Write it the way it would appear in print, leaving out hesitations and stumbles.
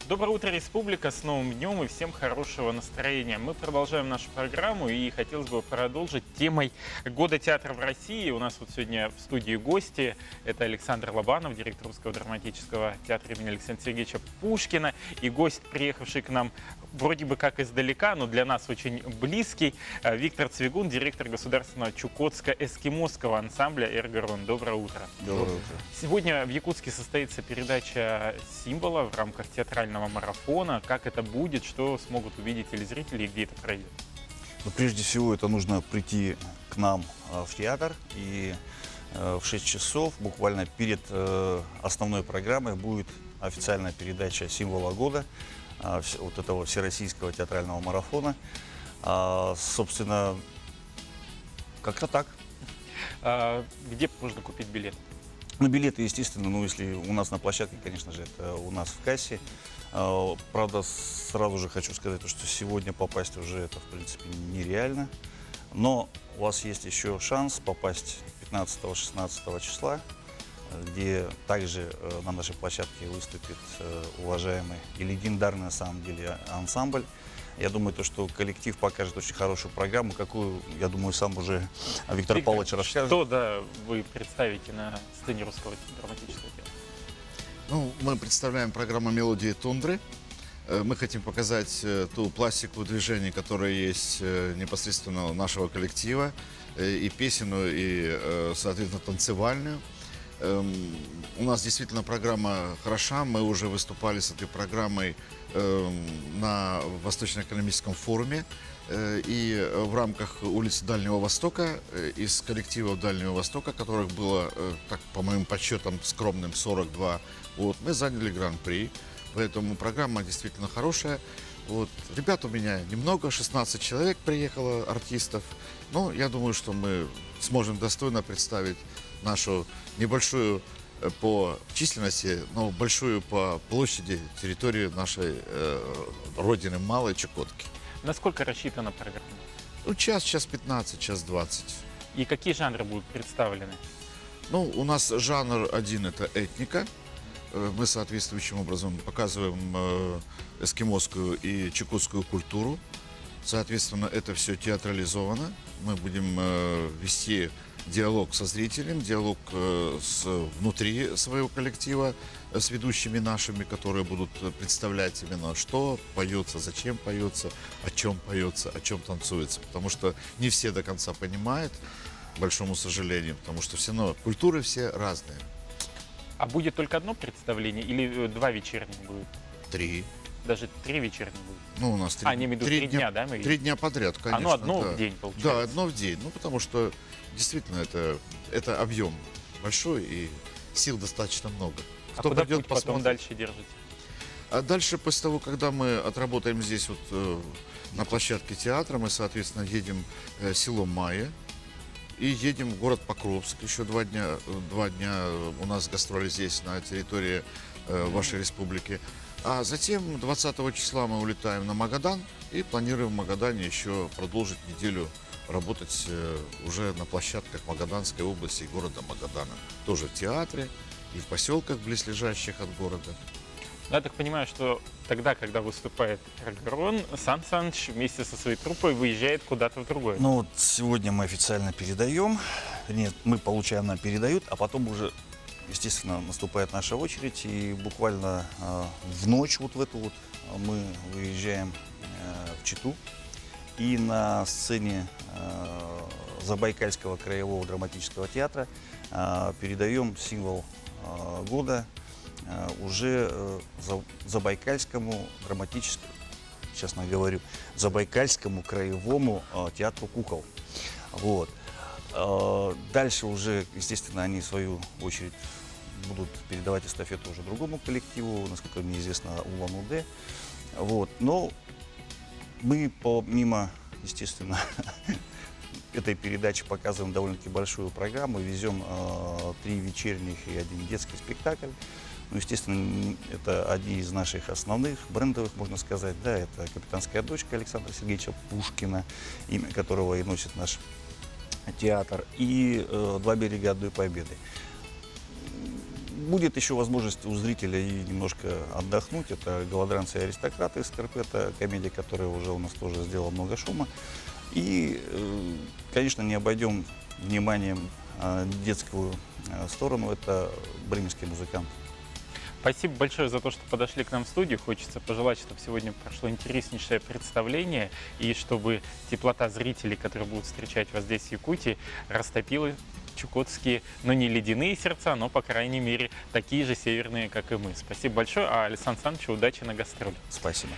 Доброе утро, Республика, с новым днем и всем хорошего настроения. Мы продолжаем нашу программу и хотелось бы продолжить темой Года театра в России. У нас вот сегодня в студии гости. Это Александр Лобанов, директор Русского драматического театра имени Александра Сергеевича Пушкина. И гость, приехавший к нам вроде бы как издалека, но для нас очень близкий, Виктор Цвигун, директор государственного чукотско-эскимосского ансамбля «Эргорон». Доброе утро. Доброе утро. Сегодня в Якутске состоится передача «Символа» в рамках театрального марафона. Как это будет, что смогут увидеть телезрители и где это пройдет? Но прежде всего это нужно прийти к нам в театр, и в 6 часов, буквально перед основной программой, будет официальная передача «Символа года», вот этого всероссийского театрального марафона. Собственно, как-то так. Где можно купить билет? Ну, билеты, естественно, если у нас на площадке, конечно же, это у нас в кассе. Правда, сразу же хочу сказать, что сегодня попасть уже это, в принципе, нереально. Но у вас есть еще шанс попасть 15-16 числа, где также на нашей площадке выступит уважаемый и легендарный, на самом деле, ансамбль. Я думаю, что коллектив покажет очень хорошую программу, какую, я думаю, сам уже Виктор Павлович расскажет. Что вы представите на сцене Русского драматического театра? Ну, мы представляем программу «Мелодии тундры». Мы хотим показать ту пластику движений, которая есть непосредственно у нашего коллектива, и песенную, и, соответственно, танцевальную. У нас действительно программа хороша. Мы уже выступали с этой программой на Восточно-экономическом форуме. И в рамках улицы Дальнего Востока, из коллективов Дальнего Востока, которых было, так, по моим подсчетам, скромным 42, мы заняли гран-при. Поэтому программа действительно хорошая. Ребят у меня немного, 16 человек приехало, артистов. Но я думаю, что мы сможем достойно представить нашу небольшую по численности, но большую по площади территорию нашей родины Малой Чукотки. Насколько рассчитана программа? Час 15, час 20. И какие жанры будут представлены? У нас жанр один – это этника. Мы соответствующим образом показываем эскимосскую и чукотскую культуру. Соответственно, это все театрализовано. Мы будем вести диалог со зрителем, диалог внутри своего коллектива с ведущими нашими, которые будут представлять именно, что поется, зачем поется, о чем танцуется. Потому что не все до конца понимают, к большому сожалению, потому что все равно культуры все разные. А будет только одно представление или два вечерних будет? 3. Даже 3 вечерних будет? У нас 3, я имею в виду 3 дня, да? 3 дня подряд, конечно. Одно в день получается? Да, одно в день. Потому что действительно это объем большой и сил достаточно много. Кто куда путь потом дальше держите? А дальше, после того, когда мы отработаем здесь на площадке театра, мы, соответственно, едем в село Майя и едем в город Покровск. Еще 2 дня у нас гастроли здесь, на территории вашей республики. А затем 20 числа мы улетаем на Магадан и планируем в Магадане еще продолжить неделю работать уже на площадках Магаданской области и города Магадана. Тоже в театре и в поселках, близлежащих от города. Я так понимаю, что тогда, когда выступает Эргорон, Сан Саныч вместе со своей труппой выезжает куда-то в другое. Сегодня мы официально передаем, мы получаем, нам передают, а потом уже, естественно, наступает наша очередь, и буквально в ночь в эту мы выезжаем в Читу, и на сцене Забайкальского краевого драматического театра передаем символ года уже Забайкальскому драматическому, честно говорю, Забайкальскому краевому театру кукол. Дальше уже, естественно, они в свою очередь будут передавать эстафету уже другому коллективу, насколько мне известно, Улан-Удэ. Но мы помимо, естественно, этой передачи показываем довольно-таки большую программу, везем 3 вечерних и 1 детский спектакль. Естественно, это одни из наших основных, брендовых, можно сказать. Да, это «Капитанская дочка» Александра Сергеевича Пушкина, имя которого и носит наш театр, и «Два берега одной победы». будет еще возможность у зрителя и немножко отдохнуть. Это «Голодранцы и аристократы» из Скорпета, комедия, которая уже у нас тоже сделала много шума. И, конечно, не обойдем вниманием детскую сторону. Это «Бременские музыканты». Спасибо большое за то, что подошли к нам в студию. Хочется пожелать, чтобы сегодня прошло интереснейшее представление и чтобы теплота зрителей, которые будут встречать вас здесь, в Якутии, растопила чукотские, но не ледяные сердца, но, по крайней мере, такие же северные, как и мы. Спасибо большое, а Александру Александровичу удачи на гастролях. Спасибо.